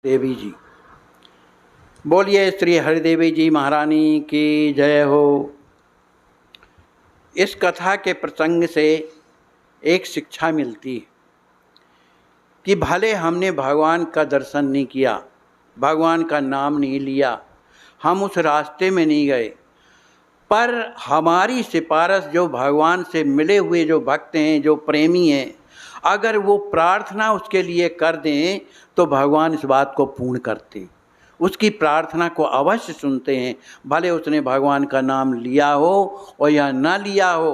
देवी जी। बोलिए श्री हरिदेवी जी महारानी की जय हो। इस कथा के प्रसंग से एक शिक्षा मिलती है कि भले हमने भगवान का दर्शन नहीं किया, भगवान का नाम नहीं लिया, हम उस रास्ते में नहीं गए, पर हमारी सिफारिश जो भगवान से मिले हुए जो भक्त हैं, जो प्रेमी हैं, अगर वो प्रार्थना उसके लिए कर दें तो भगवान इस बात को पूर्ण करते हैं, उसकी प्रार्थना को अवश्य सुनते हैं। भले उसने भगवान का नाम लिया हो और या ना लिया हो,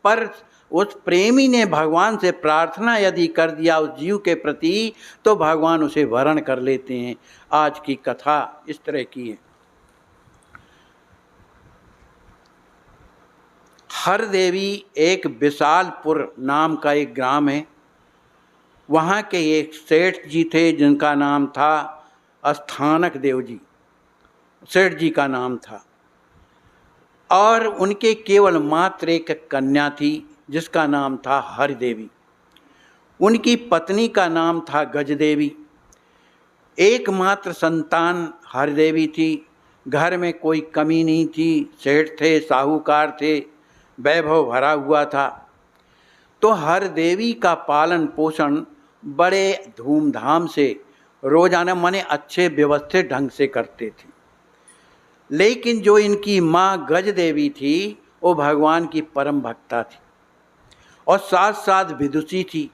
पर उस प्रेमी ने भगवान से प्रार्थना यदि कर दिया उस जीव के प्रति, तो भगवान उसे वरण कर लेते हैं। आज की कथा इस तरह की है। हरदेवी एक विशालपुर नाम का एक ग्राम है। वहाँ के एक सेठ जी थे जिनका नाम था स्थानक देव जी, सेठ जी का नाम था, और उनके केवल मात्र एक कन्या थी जिसका नाम था हरदेवी। उनकी पत्नी का नाम था गजदेवी। एकमात्र संतान हरदेवी थी। घर में कोई कमी नहीं थी। सेठ थे, साहूकार थे, वैभव भरा हुआ था। तो हरदेवी का पालन पोषण बड़े धूमधाम से रोजाना माने अच्छे व्यवस्थित ढंग से करते थे। लेकिन जो इनकी माँ गजदेवी थी वो भगवान की परम भक्ता थी और साथ साथ विदुषी थी।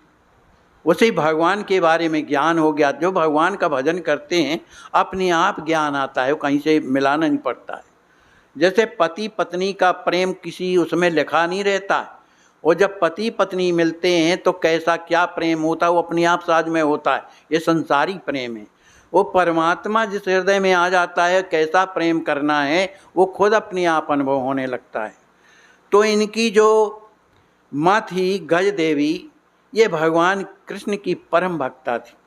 उसे भगवान के बारे में ज्ञान हो गया। जो भगवान का भजन करते हैं अपने आप ज्ञान आता है, वो कहीं से मिलाना नहीं पड़ता है। जैसे पति पत्नी का प्रेम किसी उसमें लिखा नहीं रहता है, और जब पति पत्नी मिलते हैं तो कैसा क्या प्रेम होता है वो अपने आप साझ में होता है। ये संसारी प्रेम है। वो परमात्मा जिस हृदय में आ जाता है, कैसा प्रेम करना है वो खुद अपने आप अनुभव होने लगता है। तो इनकी जो माँ थी गज देवी, ये भगवान कृष्ण की परम भक्ता थी।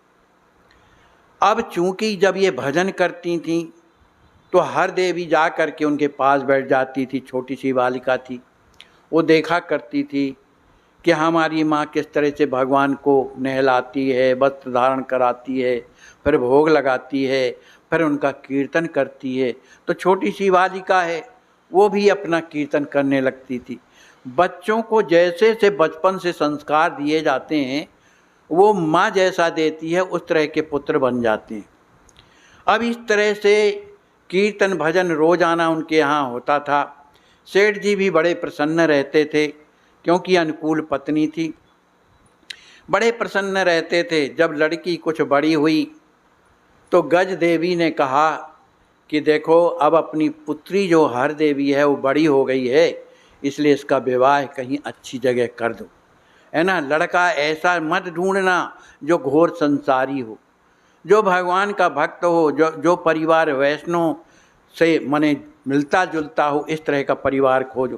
अब चूंकि जब ये भजन करती थी तो हर देवी जा कर के उनके पास बैठ जाती थी। छोटी सी बालिका थी, वो देखा करती थी कि हमारी माँ किस तरह से भगवान को नहलाती है, वस्त्र धारण कराती है, फिर भोग लगाती है, फिर उनका कीर्तन करती है। तो छोटी सी बालिका है, वो भी अपना कीर्तन करने लगती थी। बच्चों को जैसे से बचपन से संस्कार दिए जाते हैं, वो माँ जैसा देती है उस तरह के पुत्र बन जाते हैं। अब इस तरह से कीर्तन भजन रोजाना उनके यहाँ होता था। सेठ जी भी बड़े प्रसन्न रहते थे क्योंकि अनुकूल पत्नी थी। बड़े प्रसन्न रहते थे। जब लड़की कुछ बड़ी हुई तो गज देवी ने कहा कि देखो अब अपनी पुत्री जो हर देवी है वो बड़ी हो गई है, इसलिए इसका विवाह कहीं अच्छी जगह कर दो, है ना। लड़का ऐसा मत ढूंढना जो घोर संसारी हो, जो भगवान का भक्त हो, जो परिवार वैष्णव से मने मिलता जुलता हो, इस तरह का परिवार खोजो।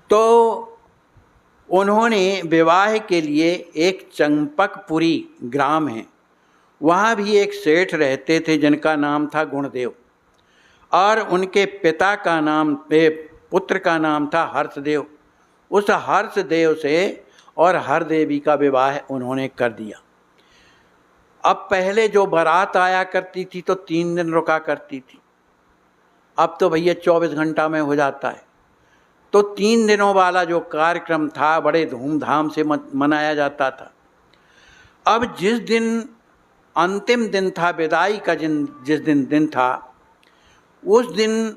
तो उन्होंने विवाह के लिए एक चंपकपुरी ग्राम है, वहाँ भी एक सेठ रहते थे जिनका नाम था गुणदेव, और उनके पिता का नाम पुत्र का नाम था हर्षदेव। उस हर्षदेव से और हरदेवी का विवाह उन्होंने कर दिया। अब पहले जो बारात आया करती थी तो 3 दिन रुका करती थी, अब तो भैया 24 घंटा में हो जाता है। तो 3 दिनों वाला जो कार्यक्रम था बड़े धूमधाम से मनाया जाता था। अब जिस दिन अंतिम दिन था, विदाई का जिस दिन था, उस दिन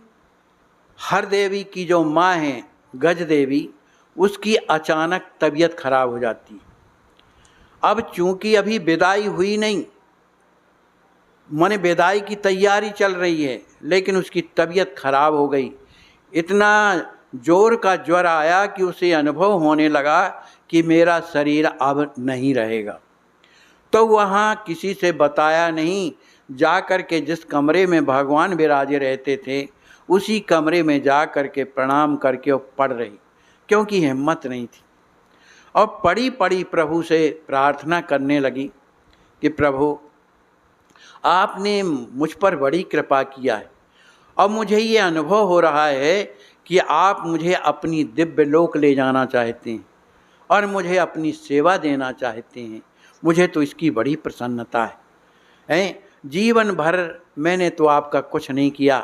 हरदेवी की जो माँ है गज देवी, उसकी अचानक तबीयत खराब हो जाती है। अब चूंकि अभी विदाई हुई नहीं, माने विदाई की तैयारी चल रही है, लेकिन उसकी तबीयत खराब हो गई। इतना जोर का ज्वर आया कि उसे अनुभव होने लगा कि मेरा शरीर अब नहीं रहेगा। तो वहाँ किसी से बताया नहीं, जा कर के जिस कमरे में भगवान विराजे रहते थे उसी कमरे में जा कर के प्रणाम करके वो पढ़ रही, क्योंकि हिम्मत नहीं थी। और पड़ी पड़ी प्रभु से प्रार्थना करने लगी कि प्रभु आपने मुझ पर बड़ी कृपा किया है, अब मुझे ये अनुभव हो रहा है कि आप मुझे अपनी दिव्य लोक ले जाना चाहते हैं और मुझे अपनी सेवा देना चाहते हैं। मुझे तो इसकी बड़ी प्रसन्नता है। हैं। जीवन भर मैंने तो आपका कुछ नहीं किया,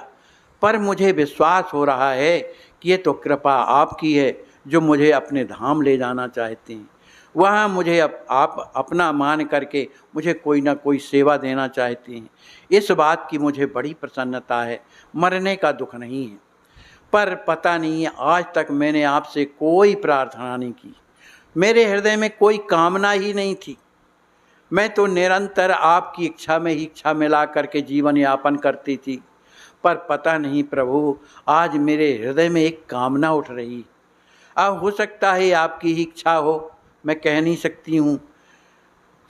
पर मुझे विश्वास हो रहा है कि ये तो कृपा आपकी है जो मुझे अपने धाम ले जाना चाहते हैं। वहाँ मुझे आप अपना मान करके मुझे कोई ना कोई सेवा देना चाहते हैं। इस बात की मुझे बड़ी प्रसन्नता है, मरने का दुख नहीं है। पर पता नहीं है, आज तक मैंने आपसे कोई प्रार्थना नहीं की, मेरे हृदय में कोई कामना ही नहीं थी। मैं तो निरंतर आपकी इच्छा में ही इच्छा मिला करके जीवन यापन करती थी। पर पता नहीं प्रभु, आज मेरे हृदय में एक कामना उठ रही। अब हो सकता है आपकी ही इच्छा हो, मैं कह नहीं सकती हूँ।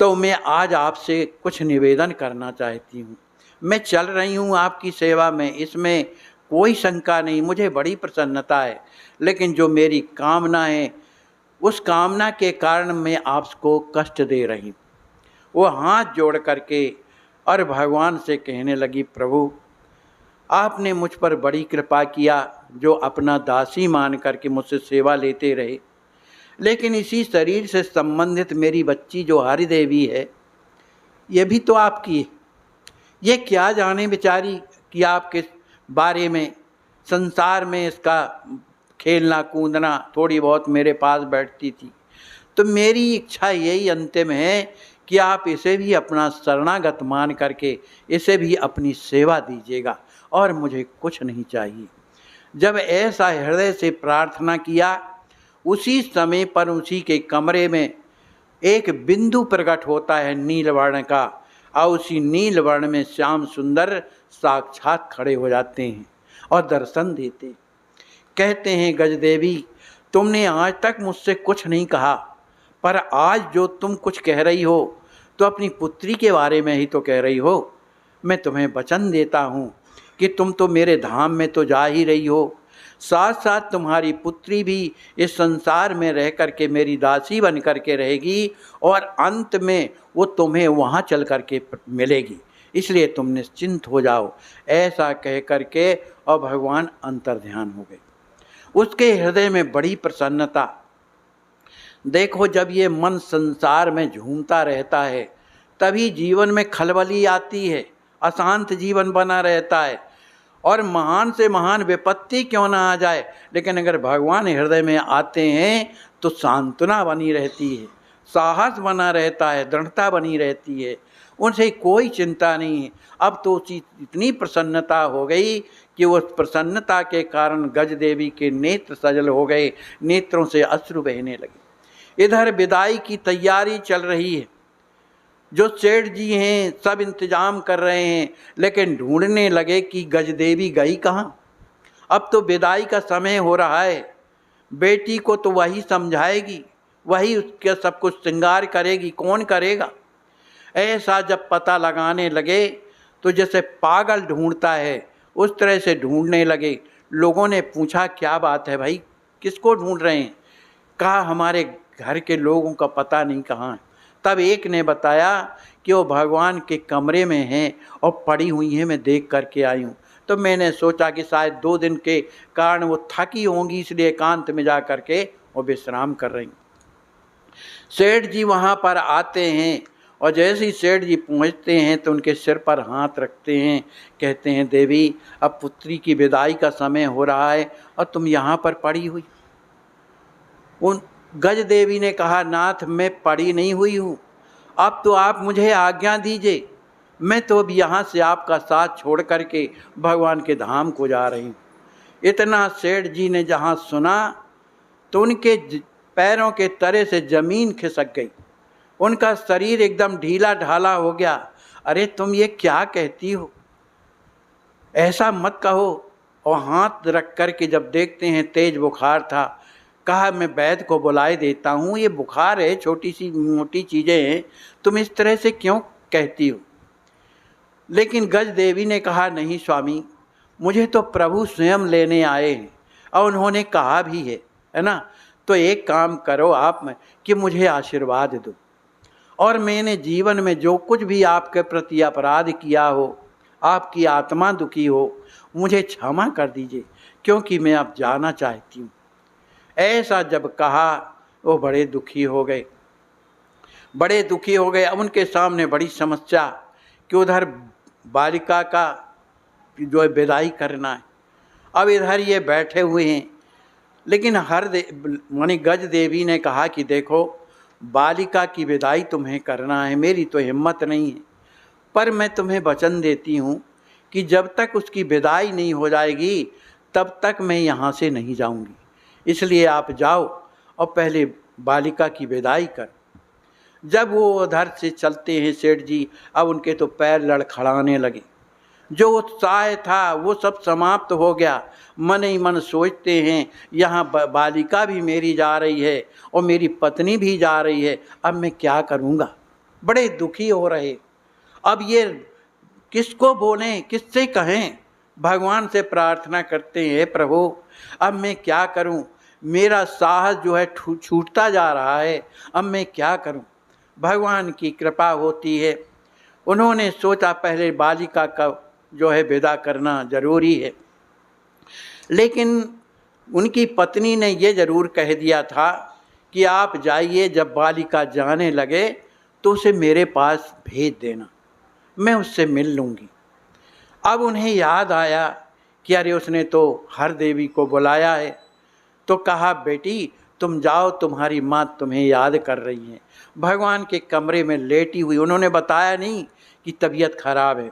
तो मैं आज आपसे कुछ निवेदन करना चाहती हूँ। मैं चल रही हूँ आपकी सेवा में, इसमें कोई शंका नहीं, मुझे बड़ी प्रसन्नता है। लेकिन जो मेरी कामना है, उस कामना के कारण मैं आपको कष्ट दे रही हूँ। वो हाथ जोड़ करके और भगवान से कहने लगी, प्रभु आपने मुझ पर बड़ी कृपा किया, जो अपना दासी मान करके मुझसे सेवा लेते रहे। लेकिन इसी शरीर से संबंधित मेरी बच्ची जो हरि देवी है, ये भी तो आपकी है। ये क्या जाने बेचारी कि आपके बारे में, संसार में इसका खेलना कूदना, थोड़ी बहुत मेरे पास बैठती थी। तो मेरी इच्छा यही अंतिम है कि आप इसे भी अपना शरणागत मान करके इसे भी अपनी सेवा दीजिएगा, और मुझे कुछ नहीं चाहिए। जब ऐसा हृदय से प्रार्थना किया, उसी समय पर उसी के कमरे में एक बिंदु प्रकट होता है नील वर्ण का, और उसी नील वर्ण में श्याम सुंदर साक्षात खड़े हो जाते हैं और दर्शन देते। कहते हैं, गजदेवी तुमने आज तक मुझसे कुछ नहीं कहा, पर आज जो तुम कुछ कह रही हो तो अपनी पुत्री के बारे में ही तो कह रही हो। मैं तुम्हें वचन देता हूँ कि तुम तो मेरे धाम में तो जा ही रही हो, साथ साथ तुम्हारी पुत्री भी इस संसार में रह करके मेरी दासी बन करके रहेगी, और अंत में वो तुम्हें वहाँ चल करके मिलेगी, इसलिए तुम निश्चिंत हो जाओ। ऐसा कह करके और भगवान अंतर्ध्यान हो गए। उसके हृदय में बड़ी प्रसन्नता। देखो, जब ये मन संसार में झूमता रहता है तभी जीवन में खलबली आती है, अशांत जीवन बना रहता है, और महान से महान विपत्ति क्यों ना आ जाए, लेकिन अगर भगवान हृदय में आते हैं तो सांत्वना बनी रहती है, साहस बना रहता है, दृढ़ता बनी रहती है, उनसे कोई चिंता नहीं है। अब तो इतनी प्रसन्नता हो गई कि उस प्रसन्नता के कारण गज देवी के नेत्र सजल हो गए, नेत्रों से अश्रु बहने लगे। इधर विदाई की तैयारी चल रही है, जो सेठ जी हैं सब इंतजाम कर रहे हैं, लेकिन ढूंढने लगे कि गजदेवी गई कहाँ। अब तो विदाई का समय हो रहा है, बेटी को तो वही समझाएगी, वही उसके सब कुछ श्रृंगार करेगी, कौन करेगा। ऐसा जब पता लगाने लगे तो जैसे पागल ढूंढता है उस तरह से ढूंढने लगे। लोगों ने पूछा, क्या बात है भाई, किसको ढूंढ रहे हैं? कहा, हमारे घर के लोगों का पता नहीं कहाँ है। तब एक ने बताया कि वो भगवान के कमरे में हैं और पड़ी हुई हैं, मैं देख करके आई हूँ। तो मैंने सोचा कि शायद 2 दिन के कारण वो थकी होंगी, इसलिए एकांत में जा करके वो विश्राम कर रही। सेठ जी वहाँ पर आते हैं, और जैसे ही सेठ जी पहुँचते हैं तो उनके सिर पर हाथ रखते हैं, कहते हैं, देवी अब पुत्री की विदाई का समय हो रहा है और तुम यहाँ पर पड़ी हुई। उन गज देवी ने कहा, नाथ मैं पड़ी नहीं हुई हूँ, अब तो आप मुझे आज्ञा दीजिए, मैं तो अब यहाँ से आपका साथ छोड़ करके भगवान के धाम को जा रही हूँ। इतना सेठ जी ने जहाँ सुना तो उनके पैरों के तले से जमीन खिसक गई, उनका शरीर एकदम ढीला ढाला हो गया। अरे तुम ये क्या कहती हो, ऐसा मत कहो। और हाथ रख कर के जब देखते हैं तेज बुखार था। कहा, मैं वैद्य को बुलाए देता हूँ, ये बुखार है, छोटी सी मोटी चीज़ें हैं, तुम इस तरह से क्यों कहती हो। लेकिन गज देवी ने कहा, नहीं स्वामी, मुझे तो प्रभु स्वयं लेने आए हैं और उन्होंने कहा भी है ना। तो एक काम करो आप में कि मुझे आशीर्वाद दो, और मैंने जीवन में जो कुछ भी आपके प्रति अपराध किया हो, आपकी आत्मा दुखी हो, मुझे क्षमा कर दीजिए, क्योंकि मैं अब जाना चाहती हूँ। ऐसा जब कहा वो बड़े दुखी हो गए, बड़े दुखी हो गए। अब उनके सामने बड़ी समस्या। कि उधर बालिका का जो है विदाई करना है। अब इधर ये बैठे हुए हैं, लेकिन मानी गज देवी ने कहा कि देखो, बालिका की विदाई तुम्हें करना है, मेरी तो हिम्मत नहीं है, पर मैं तुम्हें वचन देती हूँ कि जब तक उसकी विदाई नहीं हो जाएगी तब तक मैं यहाँ से नहीं जाऊँगी, इसलिए आप जाओ और पहले बालिका की विदाई कर। जब वो उधर से चलते हैं सेठ जी, अब उनके तो पैर लड़खड़ाने लगे, जो उत्साह था वो सब समाप्त हो गया। मन ही मन सोचते हैं, यहाँ बालिका भी मेरी जा रही है और मेरी पत्नी भी जा रही है, अब मैं क्या करूँगा। बड़े दुखी हो रहे। अब ये किसको बोलें, किससे कहें। भगवान से प्रार्थना करते हैं, प्रभु अब मैं क्या करूं, मेरा साहस जो है छूटता जा रहा है, अब मैं क्या करूं। भगवान की कृपा होती है। उन्होंने सोचा पहले बालिका का जो है विदा करना जरूरी है, लेकिन उनकी पत्नी ने ये जरूर कह दिया था कि आप जाइए, जब बालिका जाने लगे तो उसे मेरे पास भेज देना, मैं उससे मिल लूँगी। अब उन्हें याद आया कि अरे उसने तो हर देवी को बुलाया है, तो कहा बेटी तुम जाओ, तुम्हारी माँ तुम्हें याद कर रही है। भगवान के कमरे में लेटी हुई, उन्होंने बताया नहीं कि तबीयत खराब है।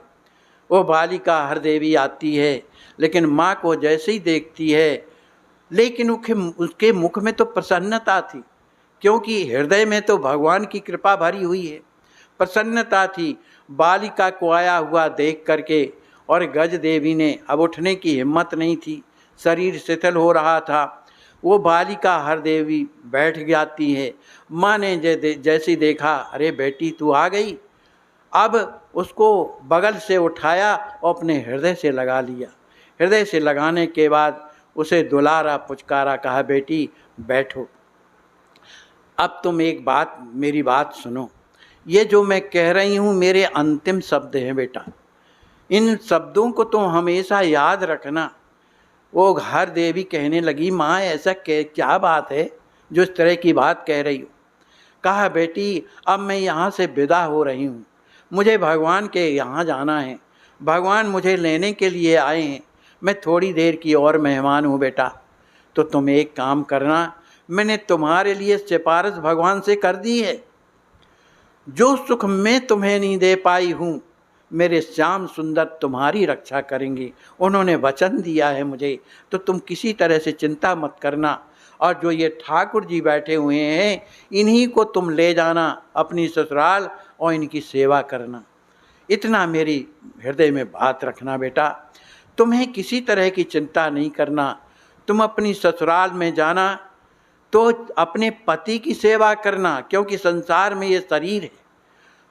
वो बालिका हर देवी आती है, लेकिन माँ को जैसे ही देखती है, लेकिन उसके मुख में तो प्रसन्नता थी, क्योंकि हृदय में तो भगवान की कृपा भरी हुई है, प्रसन्नता थी। बालिका को आया हुआ देख करके, और गज देवी ने अब उठने की हिम्मत नहीं थी, शरीर शिथिल हो रहा था। वो बालिका हर देवी बैठ जाती है। माँ ने जैसे देखा, अरे बेटी तू आ गई, अब उसको बगल से उठाया और अपने हृदय से लगा लिया। हृदय से लगाने के बाद उसे दुलारा पुचकारा, कहा बेटी बैठो। अब तुम एक बात, मेरी बात सुनो, ये जो मैं कह रही हूँ मेरे अंतिम शब्द हैं बेटा, इन शब्दों को तुम हमेशा याद रखना। वो हर देवी कहने लगी, माँ ऐसा क्या बात है जो इस तरह की बात कह रही हो। कहा बेटी अब मैं यहाँ से विदा हो रही हूँ, मुझे भगवान के यहाँ जाना है, भगवान मुझे लेने के लिए आए हैं, मैं थोड़ी देर की और मेहमान हूँ बेटा। तो तुम एक काम करना, मैंने तुम्हारे लिए सिफारिश भगवान से कर दी है, जो सुख मैं तुम्हें नहीं दे पाई हूँ मेरे श्याम सुंदर तुम्हारी रक्षा करेंगे, उन्होंने वचन दिया है मुझे, तो तुम किसी तरह से चिंता मत करना। और जो ये ठाकुर जी बैठे हुए हैं, इन्हीं को तुम ले जाना अपनी ससुराल और इनकी सेवा करना। इतना मेरी हृदय में बात रखना बेटा, तुम्हें किसी तरह की चिंता नहीं करना। तुम अपनी ससुराल में जाना तो अपने पति की सेवा करना, क्योंकि संसार में ये शरीर है।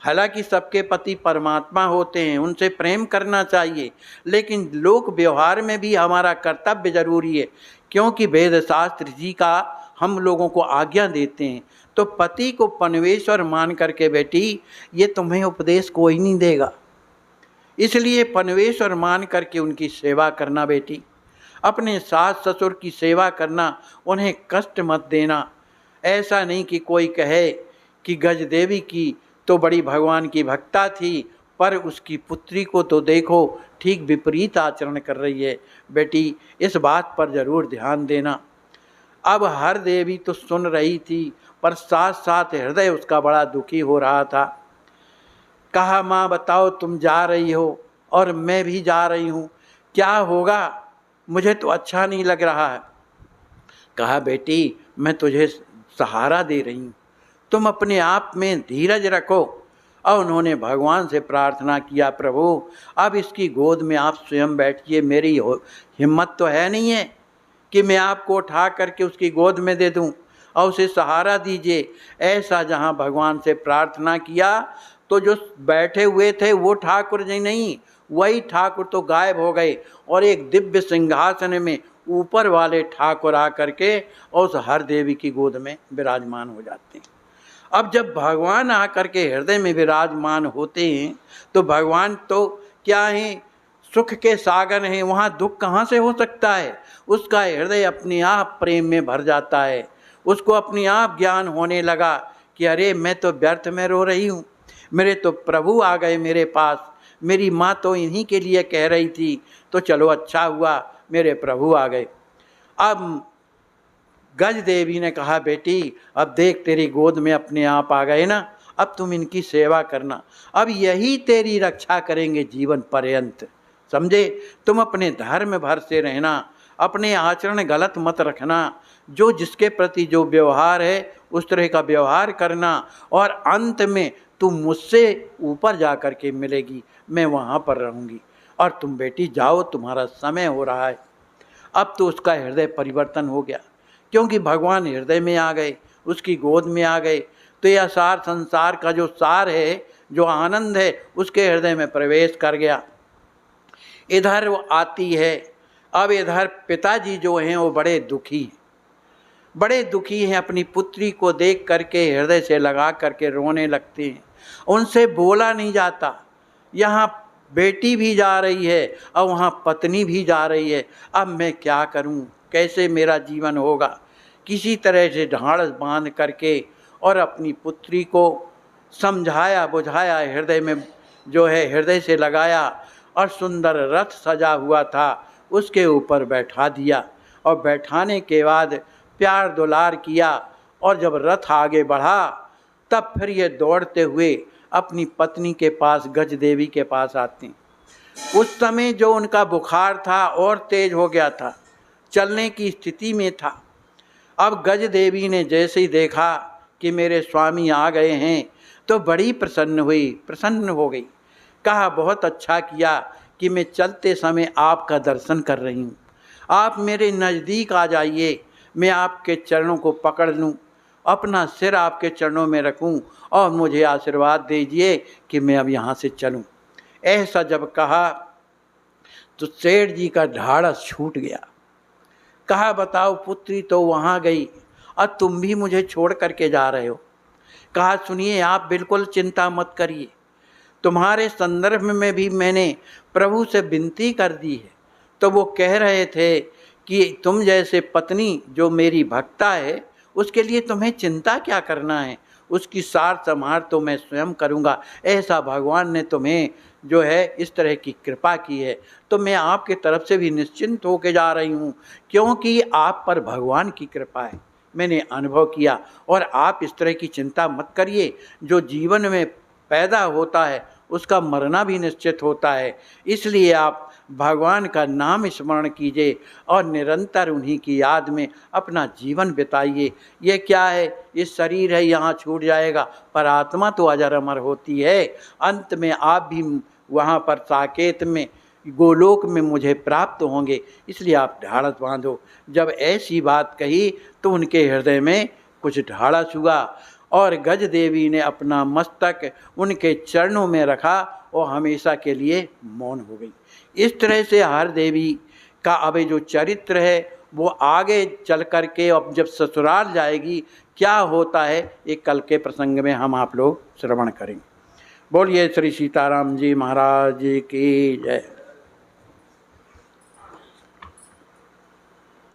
हालांकि सबके पति परमात्मा होते हैं, उनसे प्रेम करना चाहिए, लेकिन लोक व्यवहार में भी हमारा कर्तव्य जरूरी है, क्योंकि वेद शास्त्र जी का हम लोगों को आज्ञा देते हैं। तो पति को परमेश्वर मान करके बेटी, ये तुम्हें उपदेश कोई नहीं देगा, इसलिए परमेश्वर मान करके उनकी सेवा करना बेटी। अपने सास ससुर की सेवा करना, उन्हें कष्ट मत देना। ऐसा नहीं कि कोई कहे कि गज देवी की तो बड़ी भगवान की भक्ता थी, पर उसकी पुत्री को तो देखो ठीक विपरीत आचरण कर रही है। बेटी इस बात पर जरूर ध्यान देना। अब हर देवी तो सुन रही थी, पर साथ साथ हृदय उसका बड़ा दुखी हो रहा था। कहा माँ बताओ, तुम जा रही हो और मैं भी जा रही हूँ, क्या होगा, मुझे तो अच्छा नहीं लग रहा है। कहा बेटी मैं तुझे सहारा दे रही हूँ, तुम अपने आप में धीरज रखो। और उन्होंने भगवान से प्रार्थना किया, प्रभु अब इसकी गोद में आप स्वयं बैठिए, मेरी हिम्मत तो है नहीं है कि मैं आपको उठा करके उसकी गोद में दे दूं, और उसे सहारा दीजिए। ऐसा जहाँ भगवान से प्रार्थना किया तो जो बैठे हुए थे वो ठाकुर जी नहीं, वही ठाकुर तो गायब हो गए, और एक दिव्य सिंहासन में ऊपर वाले ठाकुर आकर के और उस हर देवी की गोद में विराजमान हो जाते हैं। अब जब भगवान आकर के हृदय में विराजमान होते हैं तो भगवान तो क्या है, सुख के सागर हैं, वहाँ दुख कहाँ से हो सकता है। उसका हृदय अपने आप प्रेम में भर जाता है, उसको अपने आप ज्ञान होने लगा कि अरे मैं तो व्यर्थ में रो रही हूँ, मेरे तो प्रभु आ गए मेरे पास, मेरी माँ तो इन्हीं के लिए कह रही थी, तो चलो अच्छा हुआ मेरे प्रभु आ गए। अब गज देवी ने कहा, बेटी अब देख तेरी गोद में अपने आप आ गए ना, अब तुम इनकी सेवा करना, अब यही तेरी रक्षा करेंगे जीवन पर्यंत, समझे। तुम अपने धर्म भर से रहना, अपने आचरण गलत मत रखना, जो जिसके प्रति जो व्यवहार है उस तरह का व्यवहार करना, और अंत में तुम मुझसे ऊपर जा कर के मिलेगी, मैं वहाँ पर रहूँगी। और तुम बेटी जाओ, तुम्हारा समय हो रहा है। अब तो उसका हृदय परिवर्तन हो गया, क्योंकि भगवान हृदय में आ गए, उसकी गोद में आ गए, तो यह सार संसार का जो सार है, जो आनंद है, उसके हृदय में प्रवेश कर गया। इधर वो आती है, अब इधर पिताजी जो हैं वो बड़े दुखी हैं, बड़े दुखी हैं, अपनी पुत्री को देख करके हृदय से लगा करके रोने लगते हैं। उनसे बोला नहीं जाता, यहाँ बेटी भी जा रही है और वहाँ पत्नी भी जा रही है, अब मैं क्या करूँ, कैसे मेरा जीवन होगा। किसी तरह से ढाढ़स बांध करके और अपनी पुत्री को समझाया बुझाया, हृदय में जो है हृदय से लगाया, और सुंदर रथ सजा हुआ था उसके ऊपर बैठा दिया, और बैठाने के बाद प्यार दुलार किया, और जब रथ आगे बढ़ा तब फिर ये दौड़ते हुए अपनी पत्नी के पास, गज देवी के पास आते हैं। उस समय जो उनका बुखार था और तेज हो गया था, चलने की स्थिति में था। अब गज देवी ने जैसे ही देखा कि मेरे स्वामी आ गए हैं, तो बड़ी प्रसन्न हो गई। कहा, बहुत अच्छा किया कि मैं चलते समय आपका दर्शन कर रही हूँ, आप मेरे नज़दीक आ जाइए, मैं आपके चरणों को पकड़ लूँ, अपना सिर आपके चरणों में रखूं, और मुझे आशीर्वाद दीजिए कि मैं अब यहाँ से चलूं। ऐसा जब कहा तो सेठ जी का ढाढ़स छूट गया। कहा, बताओ पुत्री तो वहाँ गई और तुम भी मुझे छोड़ करके जा रहे हो। कहा, सुनिए, आप बिल्कुल चिंता मत करिए, तुम्हारे संदर्भ में भी मैंने प्रभु से विनती कर दी है, तो वो कह रहे थे कि तुम जैसे पत्नी जो मेरी भक्ता है, उसके लिए तुम्हें चिंता क्या करना है, उसकी सार संभार तो मैं स्वयं करूँगा। ऐसा भगवान ने तुम्हें जो है इस तरह की कृपा की है, तो मैं आपके तरफ से भी निश्चिंत होकर जा रही हूँ, क्योंकि आप पर भगवान की कृपा है, मैंने अनुभव किया। और आप इस तरह की चिंता मत करिए, जो जीवन में पैदा होता है उसका मरना भी निश्चित होता है, इसलिए आप भगवान का नाम स्मरण कीजिए और निरंतर उन्हीं की याद में अपना जीवन बिताइए। ये क्या है, ये शरीर है, यहाँ छूट जाएगा, पर आत्मा तो अजर अमर होती है। अंत में आप भी वहाँ पर साकेत में, गोलोक में मुझे प्राप्त होंगे, इसलिए आप ढाढ़स बांधो। जब ऐसी बात कही तो उनके हृदय में कुछ ढाढ़स हुआ, और गज देवी ने अपना मस्तक उनके चरणों में रखा और हमेशा के लिए मौन हो गई। इस तरह से हर देवी का अब जो चरित्र है वो आगे चल कर के, अब जब ससुराल जाएगी क्या होता है, एक कल के प्रसंग में हम आप लोग श्रवण करेंगे। बोलिए श्री सीताराम जी महाराज की जय।